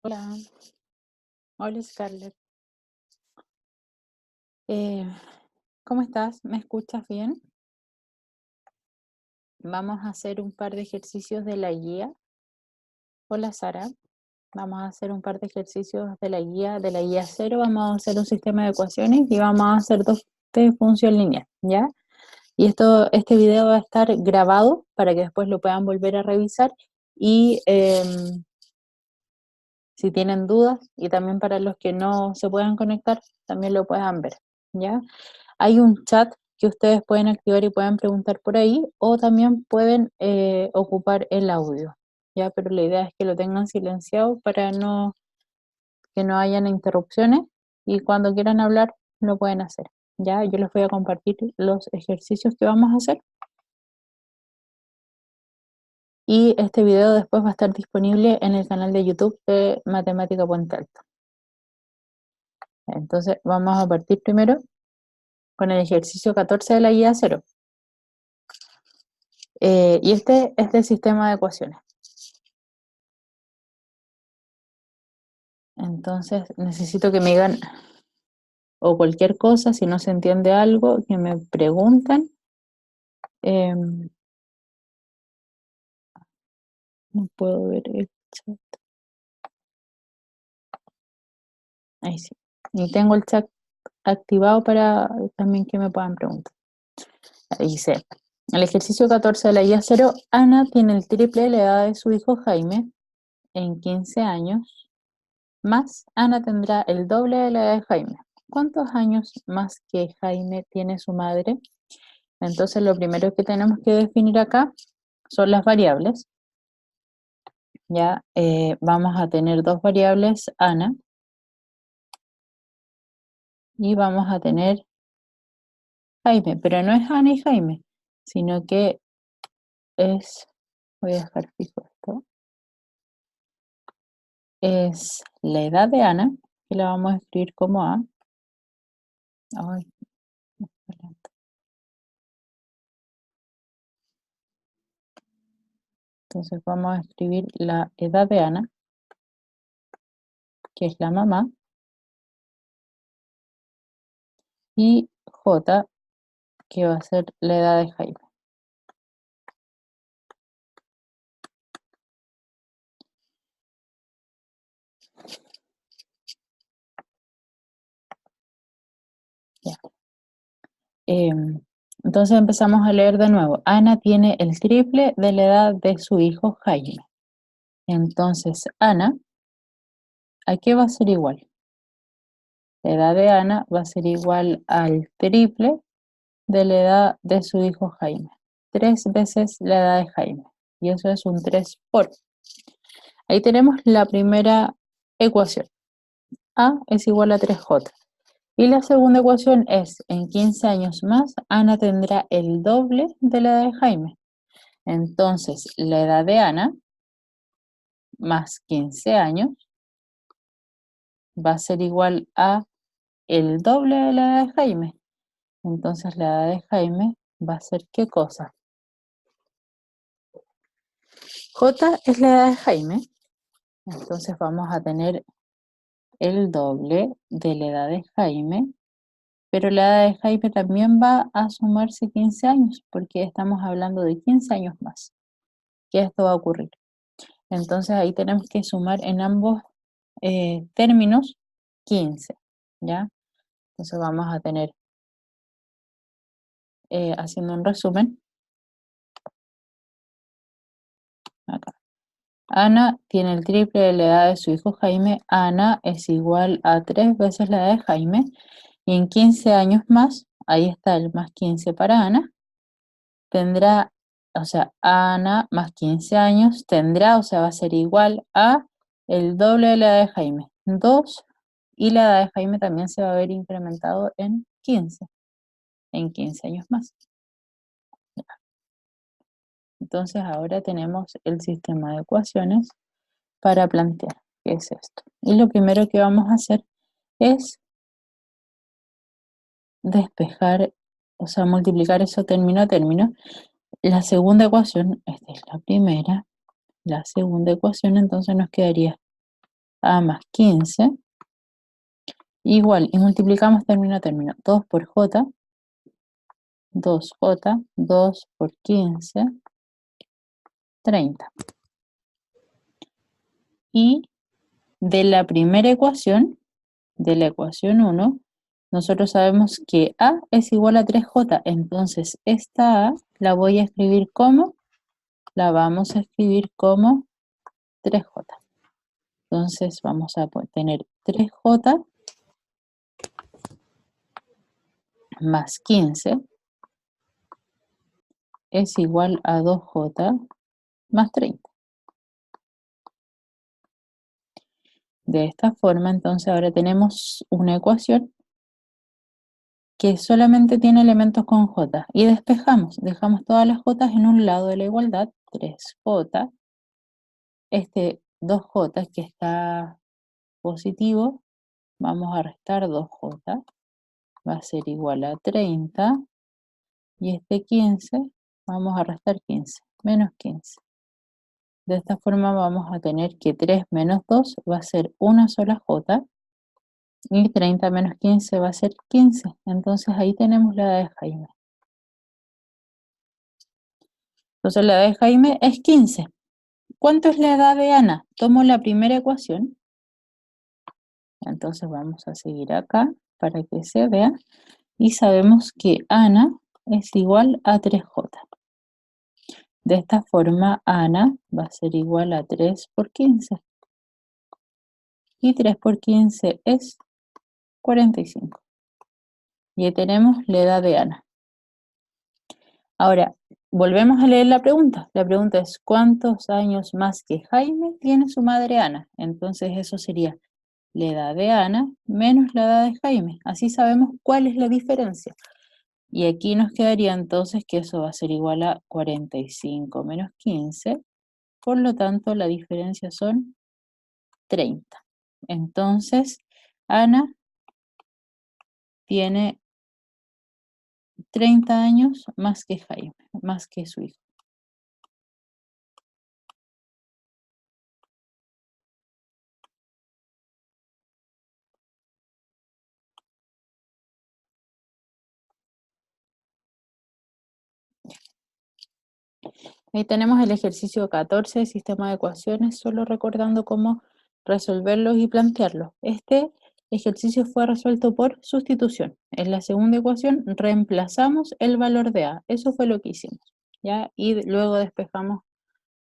Hola, hola Scarlett. Eh, ¿Cómo estás? ¿Me escuchas bien? Vamos a hacer un par de ejercicios de la guía. Hola Sara, vamos a hacer un par de ejercicios de la guía cero. Vamos a hacer un sistema de ecuaciones y vamos a hacer dos de función lineal, ¿ya? Y este video va a estar grabado para que después lo puedan volver a revisar y si tienen dudas y también para los que no se puedan conectar, también lo puedan ver, ¿ya? Hay un chat que ustedes pueden activar y pueden preguntar por ahí, o también pueden ocupar el audio, ¿ya? Pero la idea es que lo tengan silenciado para que no hayan interrupciones y cuando quieran hablar lo pueden hacer, ¿ya? Yo les voy a compartir los ejercicios que vamos a hacer y este video después va a estar disponible en el canal de YouTube de Matemática Puente Alto. Entonces vamos a partir primero con el ejercicio 14 de la guía cero. Y este es del sistema de ecuaciones. Entonces necesito que me digan o cualquier cosa, si no se entiende algo, que me pregunten. No puedo ver el chat. Ahí sí. Y tengo el chat activado para también que me puedan preguntar. Ahí dice, el ejercicio 14 de la guía cero, Ana tiene el triple de la edad de su hijo Jaime en 15 años, más Ana tendrá el doble de la edad de Jaime. ¿Cuántos años más que Jaime tiene su madre? Entonces lo primero que tenemos que definir acá son las variables. Ya vamos a tener dos variables, Ana, y vamos a tener Jaime, pero no es Ana y Jaime, sino que es, voy a dejar fijo esto, es la edad de Ana, que la vamos a escribir como A. Ay, entonces vamos a escribir la edad de Ana, que es la mamá, y J, que va a ser la edad de Jaime. Ya. Entonces empezamos a leer de nuevo. Ana tiene el triple de la edad de su hijo Jaime. Entonces Ana, ¿a qué va a ser igual? La edad de Ana va a ser igual al triple de la edad de su hijo Jaime. 3 veces la edad de Jaime. Y eso es un 3 por. Ahí tenemos la primera ecuación. A es igual a 3J. Y la segunda ecuación es, en 15 años más, Ana tendrá el doble de la edad de Jaime. Entonces, la edad de Ana más 15 años va a ser igual a el doble de la edad de Jaime. Entonces, la edad de Jaime va a ser ¿qué cosa? J es la edad de Jaime. Entonces, vamos a tener el doble de la edad de Jaime. Pero la edad de Jaime también va a sumarse 15 años, porque estamos hablando de 15 años más, que esto va a ocurrir. Entonces ahí tenemos que sumar en ambos términos 15, ¿ya? Entonces vamos a tener, haciendo un resumen, acá. Ana tiene el triple de la edad de su hijo Jaime. Ana es igual a 3 veces la edad de Jaime. Y en 15 años más, ahí está el más 15 para Ana, tendrá, o sea, Ana más 15 años tendrá, o sea, va a ser igual a el doble de la edad de Jaime, 2, y la edad de Jaime también se va a ver incrementado en 15 años más. Entonces ahora tenemos el sistema de ecuaciones para plantear qué es esto. Y lo primero que vamos a hacer es despejar, o sea, multiplicar eso término a término. La segunda ecuación, esta es la primera, la segunda ecuación, entonces nos quedaría a más 15, igual, y multiplicamos término a término, 2 por j, 2j, 2 por 15, 30. Y de la primera ecuación, de la ecuación 1, nosotros sabemos que a es igual a 3j, entonces esta a la voy a escribir como, la vamos a escribir como 3j. Entonces vamos a tener 3j más 15 es igual a 2j más 30. De esta forma, entonces ahora tenemos una ecuación que solamente tiene elementos con j y despejamos, dejamos todas las j en un lado de la igualdad, 3j, este 2j que está positivo, vamos a restar 2j, va a ser igual a 30, y este 15, vamos a restar 15, menos 15. De esta forma vamos a tener que 3 menos 2 va a ser una sola j, y 30 menos 15 va a ser 15. Entonces ahí tenemos la edad de Jaime. Entonces la edad de Jaime es 15. ¿Cuánto es la edad de Ana? Tomo la primera ecuación. Entonces vamos a seguir acá para que se vea. Y sabemos que Ana es igual a 3j. De esta forma Ana va a ser igual a 3 por 15. Y 3 por 15 es 45. Y ahí tenemos la edad de Ana. Ahora, volvemos a leer la pregunta. La pregunta es, ¿cuántos años más que Jaime tiene su madre Ana? Entonces eso sería la edad de Ana menos la edad de Jaime. Así sabemos cuál es la diferencia. Y aquí nos quedaría entonces que eso va a ser igual a 45 menos 15. Por lo tanto, la diferencia son 30. Entonces, Ana tiene 30 años más que Jaime, más que su hijo. Ahí tenemos el ejercicio 14 de sistema de ecuaciones, solo recordando cómo resolverlos y plantearlos. Este ejercicio fue resuelto por sustitución. En la segunda ecuación reemplazamos el valor de A. Eso fue lo que hicimos, ¿ya? Y luego despejamos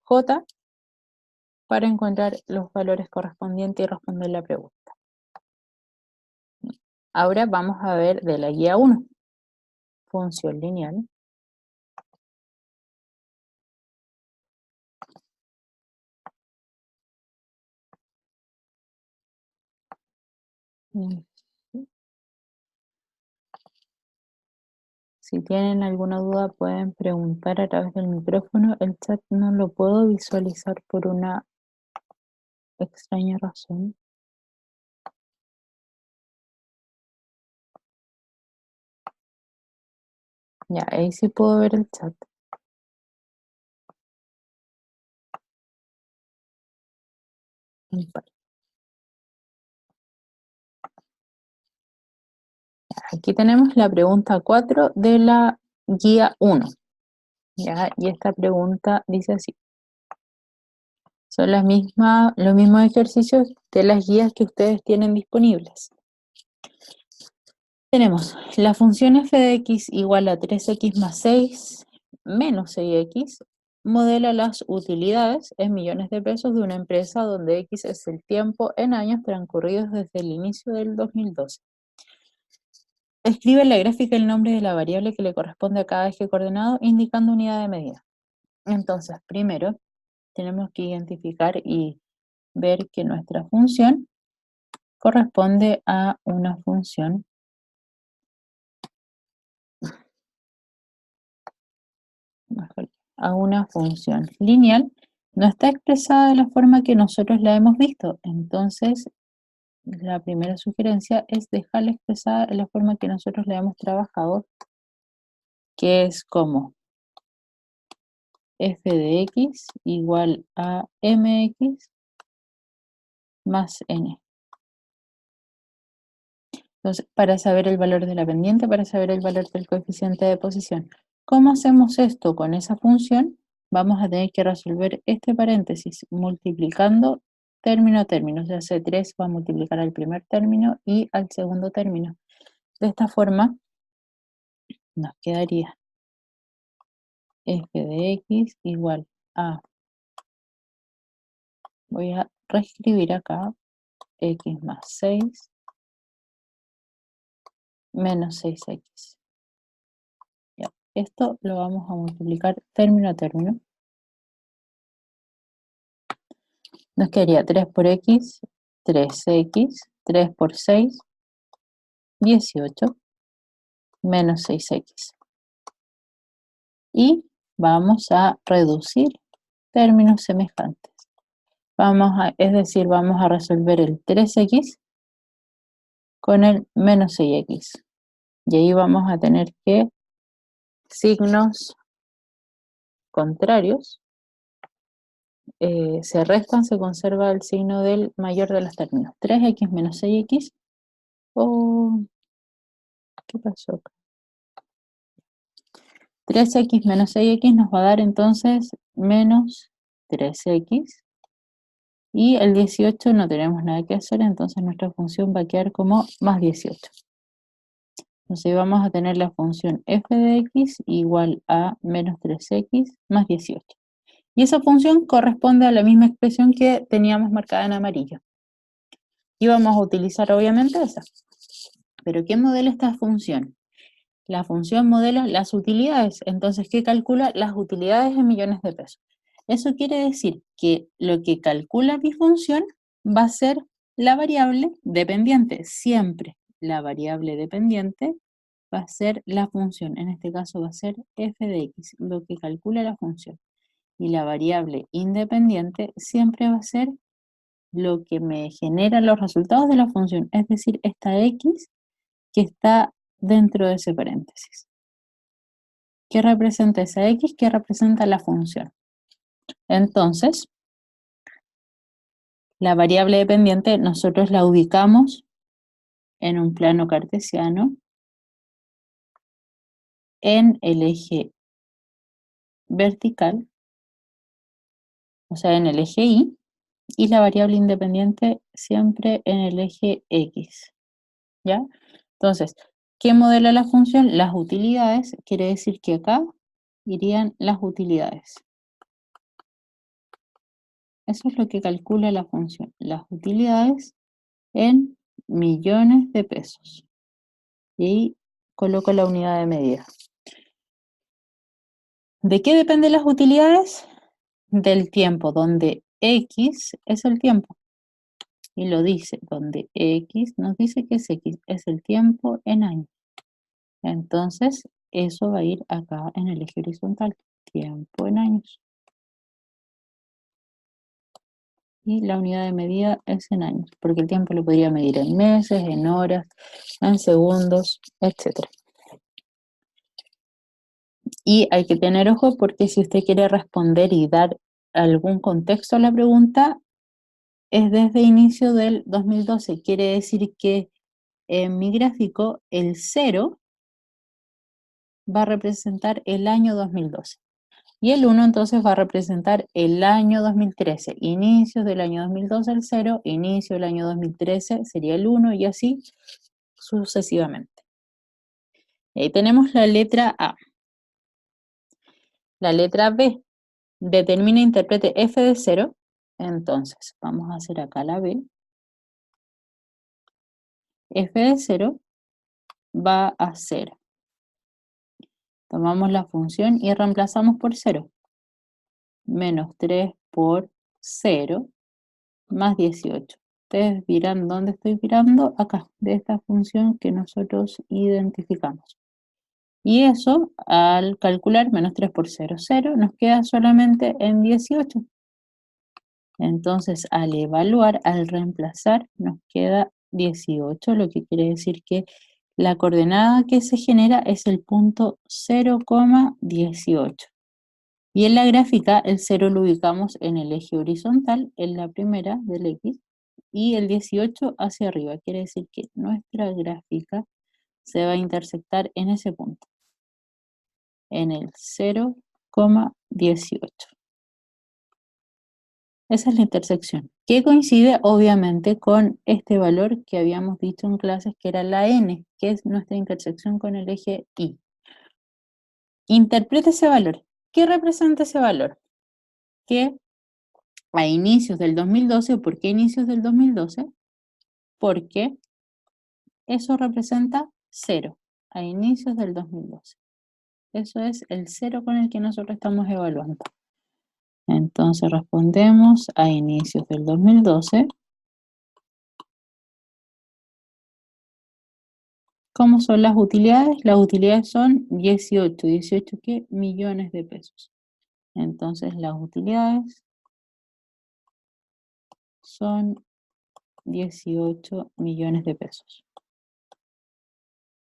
J para encontrar los valores correspondientes y responder la pregunta. Ahora vamos a ver de la guía 1, función lineal. Si tienen alguna duda pueden preguntar a través del micrófono. El chat no lo puedo visualizar por una extraña razón. Ya, ahí sí puedo ver el chat. Aquí tenemos la pregunta 4 de la guía 1. Ya, y esta pregunta dice así. Son los mismos ejercicios de las guías que ustedes tienen disponibles. Tenemos la función f de x igual a 3x más 6 menos 6x, modela las utilidades en millones de pesos de una empresa donde x es el tiempo en años transcurridos desde el inicio del 2012. Escribe en la gráfica el nombre de la variable que le corresponde a cada eje coordenado, indicando unidad de medida. Entonces, primero, tenemos que identificar y ver que nuestra función corresponde a una función lineal, no está expresada de la forma que nosotros la hemos visto. Entonces, la primera sugerencia es dejarla expresada en la forma que nosotros la hemos trabajado, que es como f de x igual a mx más n. Entonces, para saber el valor de la pendiente, para saber el valor del coeficiente de posición. ¿Cómo hacemos esto con esa función? Vamos a tener que resolver este paréntesis multiplicando término a término. O sea, C3 va a multiplicar al primer término y al segundo término. De esta forma, nos quedaría f de x igual a, voy a reescribir acá, x más 6 menos 6x. Ya. Esto lo vamos a multiplicar término a término. Nos quedaría 3 por x, 3x, 3 por 6, 18, menos 6x. Y vamos a reducir términos semejantes. Es decir, vamos a resolver el 3x con el menos 6x. Y ahí vamos a tener que signos contrarios se restan, se conserva el signo del mayor de los términos. 3x menos 6x. Oh, ¿qué pasó acá? 3x menos 6x nos va a dar entonces menos 3x. Y el 18 no tenemos nada que hacer, entonces nuestra función va a quedar como más 18. Entonces vamos a tener la función f de x igual a menos 3x más 18. Y esa función corresponde a la misma expresión que teníamos marcada en amarillo. Y vamos a utilizar obviamente esa. ¿Pero qué modela esta función? La función modela las utilidades. Entonces, ¿qué calcula? Las utilidades en millones de pesos. Eso quiere decir que lo que calcula mi función va a ser la variable dependiente. Siempre la variable dependiente va a ser la función. En este caso va a ser f de x, lo que calcula la función. Y la variable independiente siempre va a ser lo que me genera los resultados de la función, es decir, esta x que está dentro de ese paréntesis. ¿Qué representa esa x? ¿Qué representa la función? Entonces, la variable dependiente nosotros la ubicamos en un plano cartesiano en el eje vertical, o sea, en el eje y la variable independiente siempre en el eje x, ¿ya? Entonces, ¿qué modela la función? Las utilidades, quiere decir que acá irían las utilidades. Eso es lo que calcula la función, las utilidades en millones de pesos. Y ahí coloco la unidad de medida. ¿De qué dependen las utilidades? Del tiempo, donde X es el tiempo. Y lo dice, donde X nos dice que X, es el tiempo en años. Entonces, eso va a ir acá en el eje horizontal, tiempo en años. Y la unidad de medida es en años, porque el tiempo lo podría medir en meses, en horas, en segundos, etc. Y hay que tener ojo porque si usted quiere responder y dar algún contexto a la pregunta, es desde inicio del 2012. Quiere decir que en mi gráfico el 0 va a representar el año 2012. Y el 1 entonces va a representar el año 2013. Inicios del año 2012 el 0, inicio del año 2013 sería el 1 y así sucesivamente. Y ahí tenemos la letra A. La letra B. Determina e interprete f de 0. Entonces, vamos a hacer acá la B. F de 0 va a ser, tomamos la función y reemplazamos por 0. Menos 3 por 0 más 18. Ustedes dirán, ¿dónde estoy mirando? Acá, de esta función que nosotros identificamos. Y eso, al calcular menos 3 por 0, 0, nos queda solamente en 18. Entonces, al evaluar, al reemplazar, nos queda 18, lo que quiere decir que la coordenada que se genera es el punto 0,18. Y en la gráfica, el 0 lo ubicamos en el eje horizontal, en la primera del X, y el 18 hacia arriba. Quiere decir que nuestra gráfica se va a intersectar en ese punto, en el 0,18. Esa es la intersección, que coincide obviamente con este valor que habíamos dicho en clases, que era la n, que es nuestra intersección con el eje y. Interpreta ese valor. ¿Qué representa ese valor? Que a inicios del 2012, ¿por qué inicios del 2012? Porque eso representa 0, a inicios del 2012. Eso es el 0 con el que nosotros estamos evaluando. Entonces respondemos a inicios del 2012. ¿Cómo son las utilidades? Las utilidades son 18. ¿18 qué? Millones de pesos. Entonces las utilidades son 18 millones de pesos.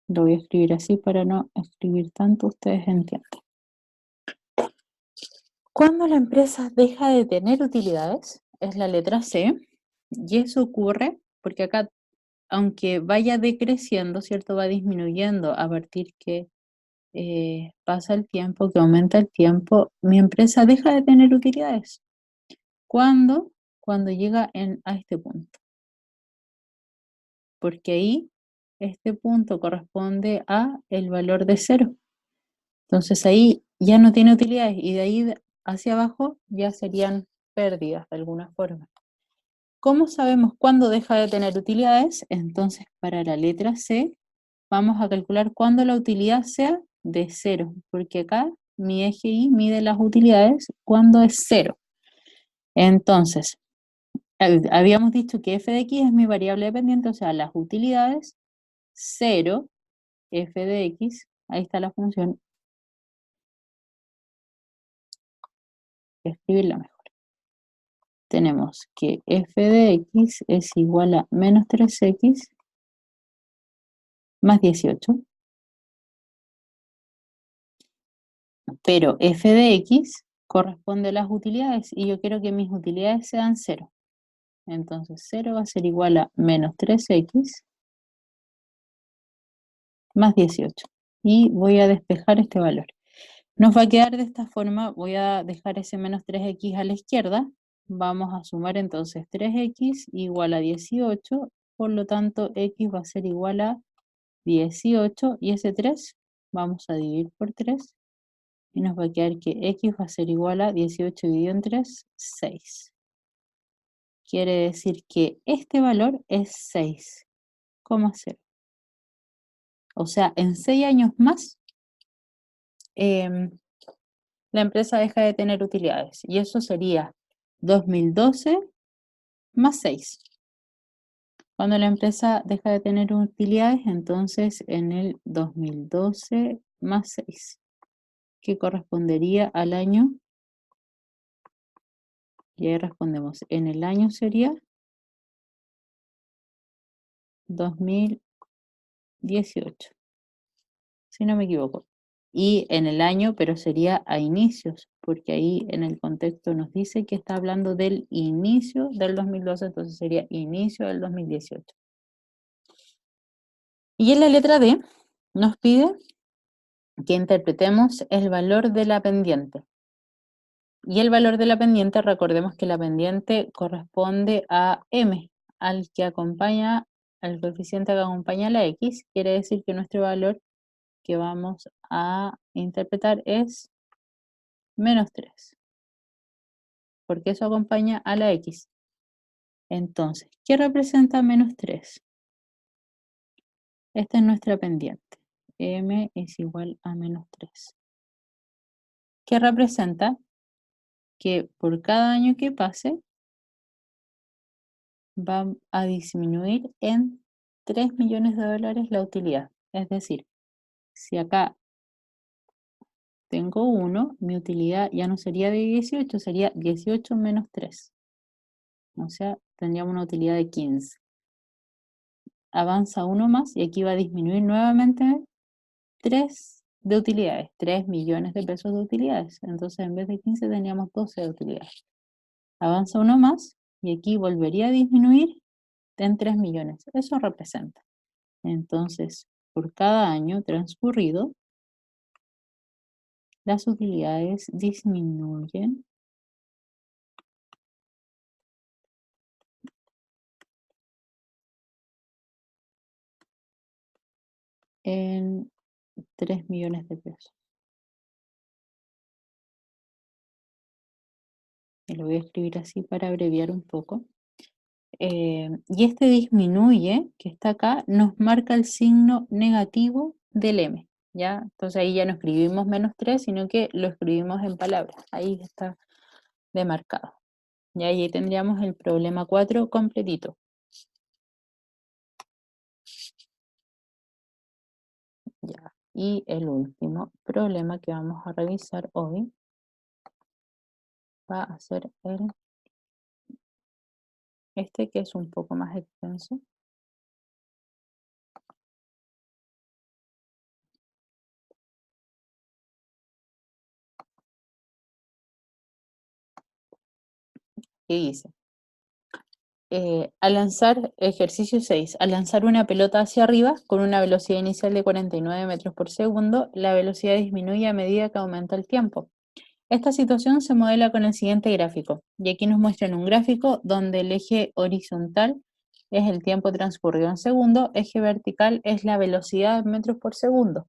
Lo voy a escribir así para no escribir tanto, ustedes entienden. Cuando la empresa deja de tener utilidades, es la letra C, y eso ocurre porque acá, aunque vaya decreciendo, ¿cierto? Va disminuyendo a partir que pasa el tiempo, que aumenta el tiempo, mi empresa deja de tener utilidades. ¿Cuándo? Cuando llega a este punto. Porque ahí este punto corresponde a el valor de 0. Entonces ahí ya no tiene utilidades y de ahí hacia abajo ya serían pérdidas de alguna forma. ¿Cómo sabemos cuándo deja de tener utilidades? Entonces para la letra C vamos a calcular cuándo la utilidad sea de 0, porque acá mi eje Y mide las utilidades cuando es 0. Entonces, habíamos dicho que f de x es mi variable dependiente, o sea, las utilidades 0, f de x, ahí está la función, escribirla mejor. Tenemos que f de x es igual a menos 3x más 18. Pero f de x corresponde a las utilidades y yo quiero que mis utilidades sean 0. Entonces 0 va a ser igual a menos 3x más 18. Y voy a despejar este valor. Nos va a quedar de esta forma, voy a dejar ese menos 3x a la izquierda. Vamos a sumar entonces 3x igual a 18, por lo tanto x va a ser igual a 18 y ese 3 vamos a dividir por 3 y nos va a quedar que x va a ser igual a 18 dividido en 3, 6. Quiere decir que este valor es 6,0. O sea, en 6 años más la empresa deja de tener utilidades y eso sería 2012 más 6. Cuando la empresa deja de tener utilidades, entonces en el 2012 más 6, que correspondería al año, y ahí respondemos, en el año sería 2018, si no me equivoco. Y en el año, pero sería a inicios, porque ahí en el contexto nos dice que está hablando del inicio del 2012, entonces sería inicio del 2018. Y en la letra D nos pide que interpretemos el valor de la pendiente. Y el valor de la pendiente, recordemos que la pendiente corresponde a m, al coeficiente que acompaña a la x, quiere decir que nuestro valor que vamos a interpretar es menos 3, porque eso acompaña a la x. Entonces, ¿qué representa menos 3? Esta es nuestra pendiente. M es igual a menos 3. ¿Qué representa? Que por cada año que pase, va a disminuir en 3 millones de dólares la utilidad. Es decir, si acá tengo 1, mi utilidad ya no sería de 18, sería 18 menos 3. O sea, tendríamos una utilidad de 15. Avanza uno más y aquí va a disminuir nuevamente 3 de utilidades, 3 millones de pesos de utilidades. Entonces en vez de 15 teníamos 12 de utilidades. Avanza uno más y aquí volvería a disminuir en 3 millones. Eso representa. Entonces, por cada año transcurrido, las utilidades disminuyen en 3 millones de pesos. Y lo voy a escribir así para abreviar un poco. Y este disminuye, que está acá, nos marca el signo negativo del M, ¿ya? Entonces ahí ya no escribimos -3, sino que lo escribimos en palabras. Ahí está demarcado. Y ahí tendríamos el problema 4 completito. Ya. Y el último problema que vamos a revisar hoy va a ser este, que es un poco más extenso. ¿Qué dice? Al lanzar, ejercicio 6, al lanzar una pelota hacia arriba con una velocidad inicial de 49 metros por segundo, la velocidad disminuye a medida que aumenta el tiempo. Esta situación se modela con el siguiente gráfico, y aquí nos muestran un gráfico donde el eje horizontal es el tiempo transcurrido en segundo, eje vertical es la velocidad en metros por segundo.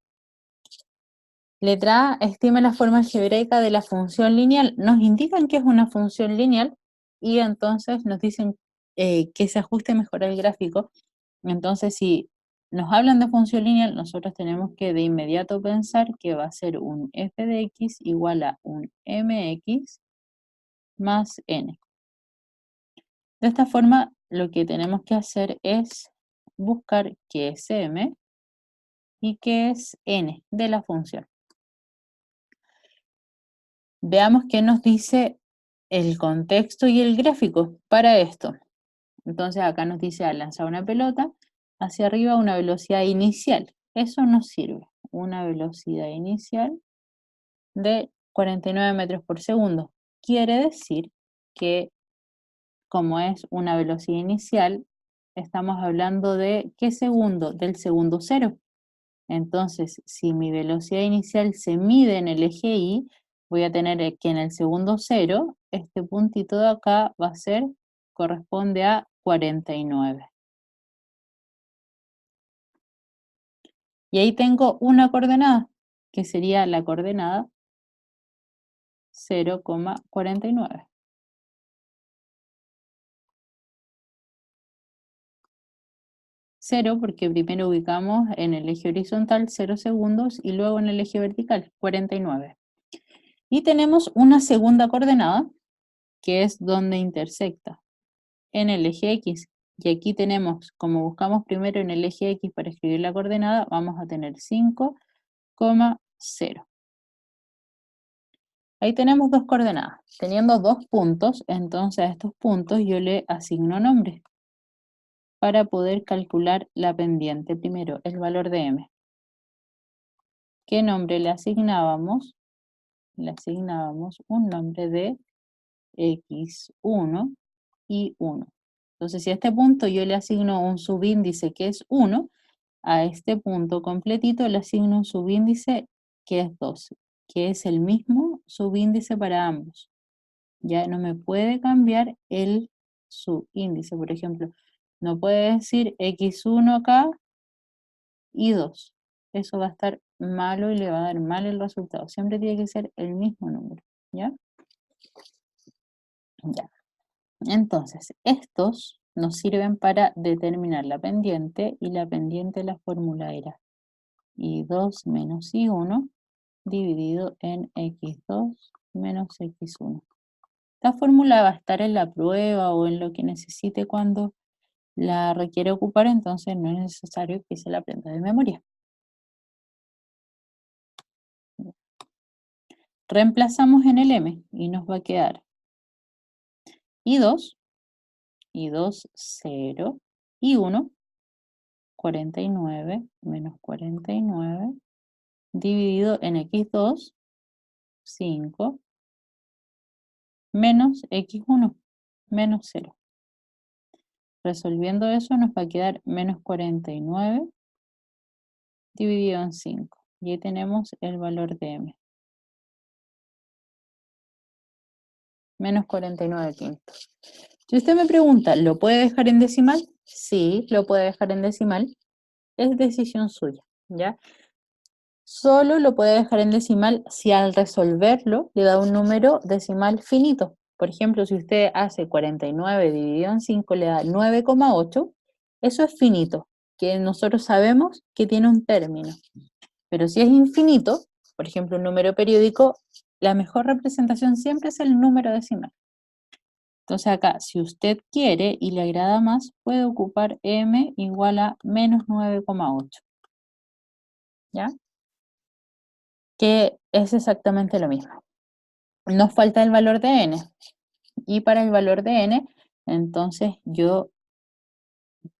Letra A, estima la forma algebraica de la función lineal. Nos indican que es una función lineal y entonces nos dicen que se ajuste mejor al gráfico. Entonces, si nos hablan de función lineal, nosotros tenemos que de inmediato pensar que va a ser un f de x igual a un mx más n. De esta forma, lo que tenemos que hacer es buscar qué es m y qué es n de la función. Veamos qué nos dice el contexto y el gráfico para esto. Entonces acá nos dice al lanzar una pelota hacia arriba a una velocidad inicial. Eso nos sirve. Una velocidad inicial de 49 metros por segundo. Quiere decir que como es una velocidad inicial, estamos hablando de ¿qué segundo? Del segundo cero. Entonces, si mi velocidad inicial se mide en el eje Y, voy a tener que en el segundo cero, este puntito de acá va a ser, corresponde a 49. Y ahí tengo una coordenada, que sería la coordenada 0,49. 0 porque primero ubicamos en el eje horizontal 0 segundos y luego en el eje vertical 49. Y tenemos una segunda coordenada, que es donde intersecta en el eje X. Y aquí tenemos, como buscamos primero en el eje X para escribir la coordenada, vamos a tener 5,0. Ahí tenemos dos coordenadas. Teniendo dos puntos, entonces a estos puntos yo le asigno nombre para poder calcular la pendiente. Primero, el valor de m. ¿Qué nombre le asignábamos? Le asignábamos un nombre de x1 y 1. Entonces, si a este punto yo le asigno un subíndice que es 1, a este punto completito le asigno un subíndice que es 2, que es el mismo subíndice para ambos. Ya no me puede cambiar el subíndice, por ejemplo. No puede decir x1 acá y 2. Eso va a estar malo y le va a dar mal el resultado. Siempre tiene que ser el mismo número, ¿ya? Ya. Entonces, estos nos sirven para determinar la pendiente y la pendiente la fórmula era y2 menos y1 dividido en x2 menos x1. Esta fórmula va a estar en la prueba o en lo que necesite cuando la requiere ocupar, entonces no es necesario que se la aprenda de memoria. Reemplazamos en el m y nos va a quedar y2, 0, y1, 49 menos 49, dividido en x2, 5, menos x1, menos 0. Resolviendo eso nos va a quedar menos 49 dividido en 5. Y ahí tenemos el valor de m. Menos 49 quintos. Si usted me pregunta, ¿lo puede dejar en decimal? Sí, lo puede dejar en decimal. Es decisión suya, ¿ya? Solo lo puede dejar en decimal si al resolverlo le da un número decimal finito. Por ejemplo, si usted hace 49 dividido en 5 le da 9,8, eso es finito, que nosotros sabemos que tiene un término. Pero si es infinito, por ejemplo, un número periódico, la mejor representación siempre es el número decimal. Entonces acá, si usted quiere y le agrada más, puede ocupar m igual a menos 9,8. ¿Ya? Que es exactamente lo mismo. Nos falta el valor de n. Y para el valor de n, entonces yo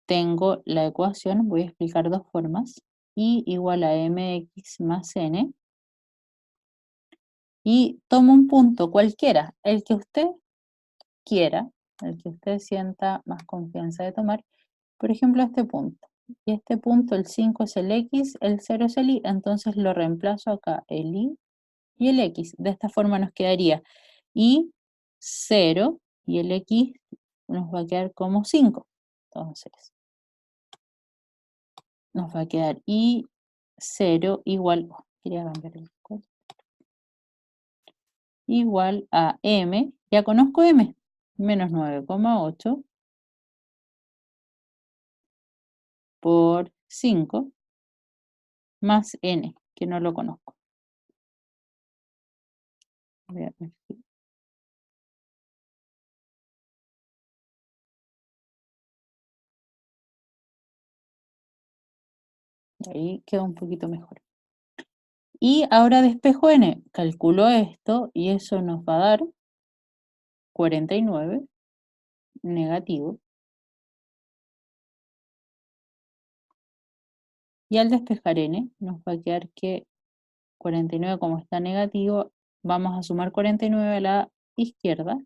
tengo la ecuación, voy a explicar dos formas, y igual a mx más n, y tomo un punto cualquiera, el que usted quiera, el que usted sienta más confianza de tomar, por ejemplo este punto. Y este punto, el 5 es el x, el 0 es el y, entonces lo reemplazo acá, el y y el x. De esta forma nos quedaría y 0 y el x nos va a quedar como 5. Entonces, nos va a quedar y 0 igual, quería cambiar el código, igual a m, ya conozco m, menos 9,8 por 5 más n, que no lo conozco. Voy a ver si- Ahí queda un poquito mejor. Y ahora despejo n, calculo esto y eso nos va a dar 49 negativo. Y al despejar n, nos va a quedar que 49 como está negativo, vamos a sumar 49 a la izquierda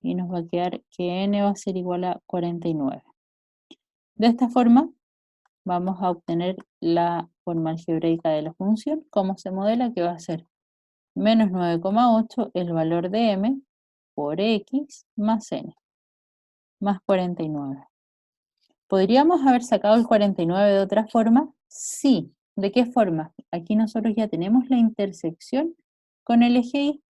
y nos va a quedar que n va a ser igual a 49. De esta forma vamos a obtener la forma algebraica de la función, cómo se modela, que va a ser menos 9,8 el valor de m por x más n, más 49. ¿Podríamos haber sacado el 49 de otra forma? Sí. ¿De qué forma? Aquí nosotros ya tenemos la intersección con el eje Y.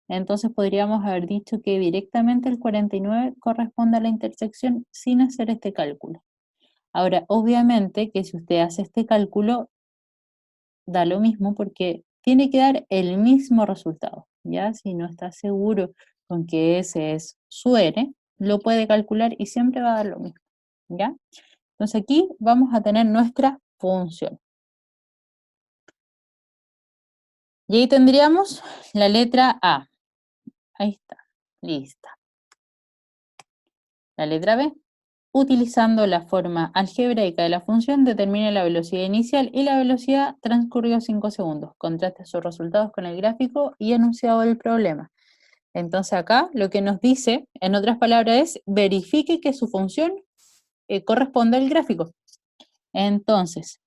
Entonces podríamos haber dicho que directamente el 49 corresponde a la intersección sin hacer este cálculo. Ahora, obviamente que si usted hace este cálculo, da lo mismo porque tiene que dar el mismo resultado, ¿ya? Si no está seguro con que ese es su n, lo puede calcular y siempre va a dar lo mismo, ¿ya? Entonces aquí vamos a tener nuestra función. Y ahí tendríamos la letra A. Ahí está, lista. La letra B. Utilizando la forma algebraica de la función, determine la velocidad inicial y la velocidad transcurridos 5 segundos. Contraste sus resultados con el gráfico y enunciado del problema. Entonces acá lo que nos dice, en otras palabras, es verifique que su función corresponde al gráfico. Entonces,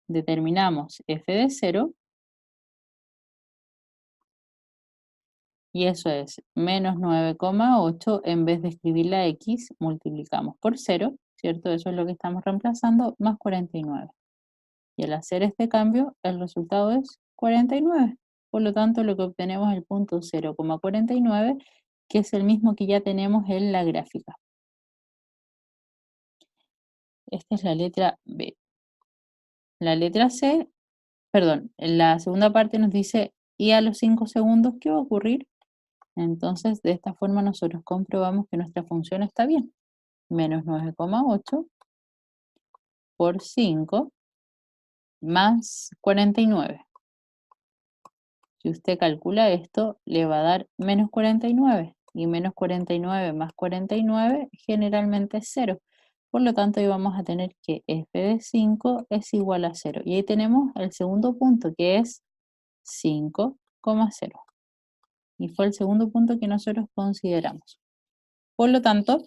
determinamos f de 0 y eso es menos 9,8, en vez de escribir la x, multiplicamos por 0, ¿cierto? Eso es lo que estamos reemplazando, más 49. Y al hacer este cambio, el resultado es 49. Por lo tanto, lo que obtenemos es el punto 0,49, que es el mismo que ya tenemos en la gráfica. Esta es la letra B. La letra C, perdón, en la segunda parte nos dice, ¿y a los 5 segundos qué va a ocurrir? Entonces, de esta forma nosotros comprobamos que nuestra función está bien. Menos 9,8 por 5 más 49. Si usted calcula esto, le va a dar menos 49. Y menos 49 más 49 generalmente es 0. Por lo tanto, ahí vamos a tener que f de 5 es igual a 0. Y ahí tenemos el segundo punto, que es 5,0. Y fue el segundo punto que nosotros consideramos. Por lo tanto,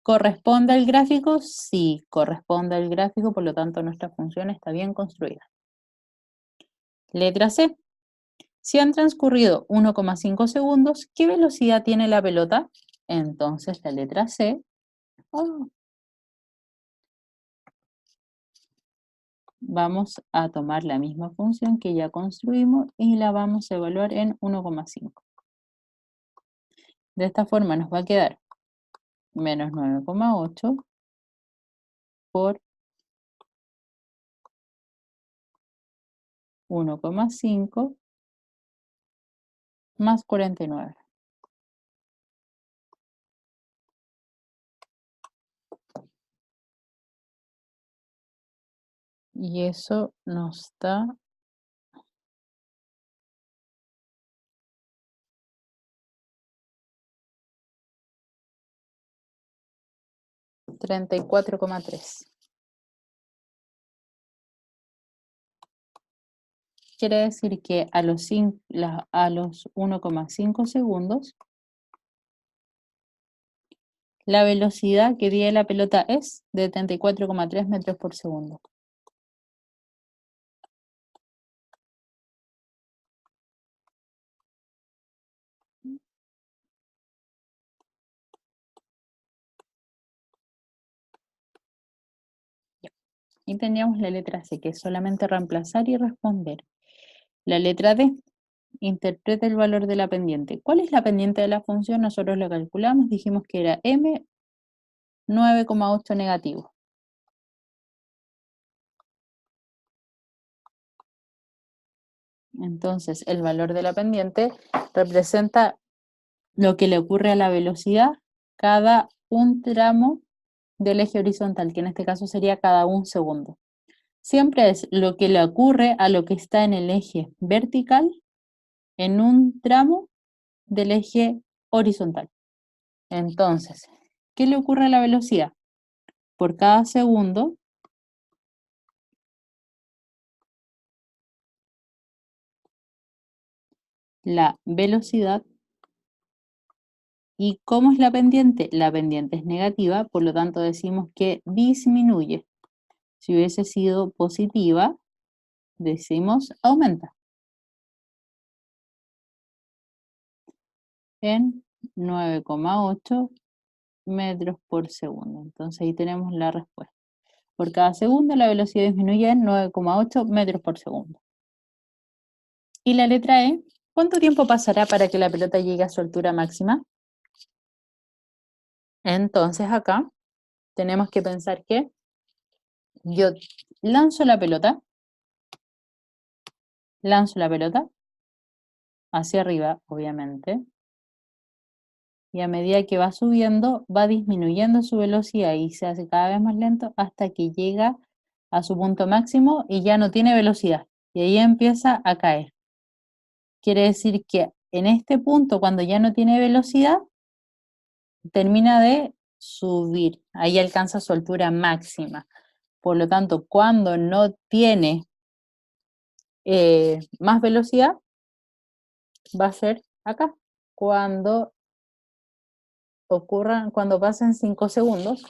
¿Corresponde al gráfico? Sí, corresponde al gráfico, por lo tanto nuestra función está bien construida. Letra C. Si han transcurrido 1,5 segundos, ¿qué velocidad tiene la pelota? Entonces la letra C. Oh, vamos a tomar la misma función que ya construimos y la vamos a evaluar en 1,5. De esta forma nos va a quedar menos 9,8 por 1,5 más 49. Y eso nos da 34,3. Quiere decir que a los 1,5 segundos, la velocidad que tiene la pelota es de 34,3 metros por segundo. Y tendríamos la letra C, que es solamente reemplazar y responder. La letra D, interpreta el valor de la pendiente. ¿Cuál es la pendiente de la función? Nosotros la calculamos, dijimos que era M 9,8 negativo. Entonces, el valor de la pendiente representa lo que le ocurre a la velocidad cada un tramo del eje horizontal, que en este caso sería cada un segundo. Siempre es lo que le ocurre a lo que está en el eje vertical en un tramo del eje horizontal. Entonces, ¿qué le ocurre a la velocidad? Por cada segundo, la velocidad. ¿Y cómo es la pendiente? La pendiente es negativa, por lo tanto decimos que disminuye. Si hubiese sido positiva, decimos aumenta. En 9,8 metros por segundo. Entonces ahí tenemos la respuesta. Por cada segundo la velocidad disminuye en 9,8 metros por segundo. Y la letra E, ¿cuánto tiempo pasará para que la pelota llegue a su altura máxima? Entonces acá tenemos que pensar que yo lanzo la pelota hacia arriba, obviamente, y a medida que va subiendo, va disminuyendo su velocidad y se hace cada vez más lento hasta que llega a su punto máximo y ya no tiene velocidad. Y ahí empieza a caer. Quiere decir que en este punto, cuando ya no tiene velocidad, termina de subir. Ahí alcanza su altura máxima. Por lo tanto, cuando no tiene más velocidad, va a ser acá. Cuando pasen 5 segundos,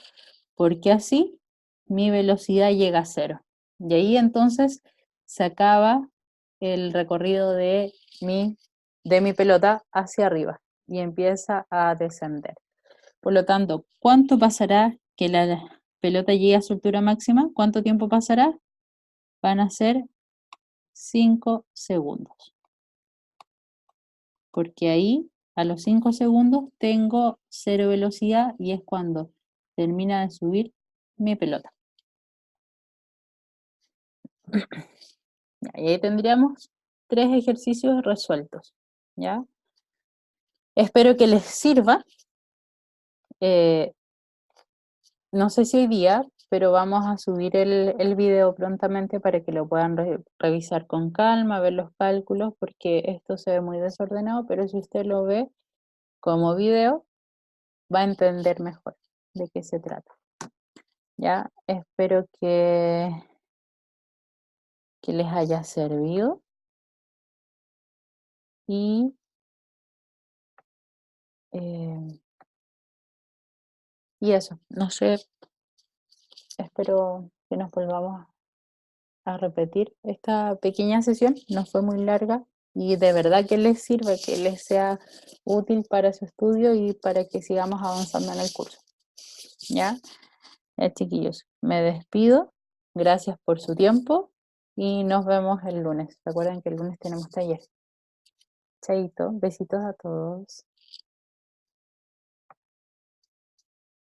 porque así mi velocidad llega a cero. Y ahí entonces se acaba el recorrido de mi pelota hacia arriba y empieza a descender. Por lo tanto, ¿cuánto pasará que la pelota llegue a su altura máxima? ¿Cuánto tiempo pasará? Van a ser 5 segundos. Porque ahí a los 5 segundos tengo cero velocidad y es cuando termina de subir mi pelota. Y ahí tendríamos 3 ejercicios resueltos, ¿ya? Espero que les sirva. No sé si hoy día, pero vamos a subir el video prontamente para que lo puedan revisar con calma, ver los cálculos, porque esto se ve muy desordenado, pero si usted lo ve como video, va a entender mejor de qué se trata. Ya, espero que les haya servido y, eh, Y eso, no sé, espero que nos volvamos a repetir esta pequeña sesión. No fue muy larga y de verdad que les sirva, que les sea útil para su estudio y para que sigamos avanzando en el curso. ¿Ya? Chiquillos, me despido. Gracias por su tiempo y nos vemos el lunes. Recuerden que el lunes tenemos taller. Chaito, besitos a todos.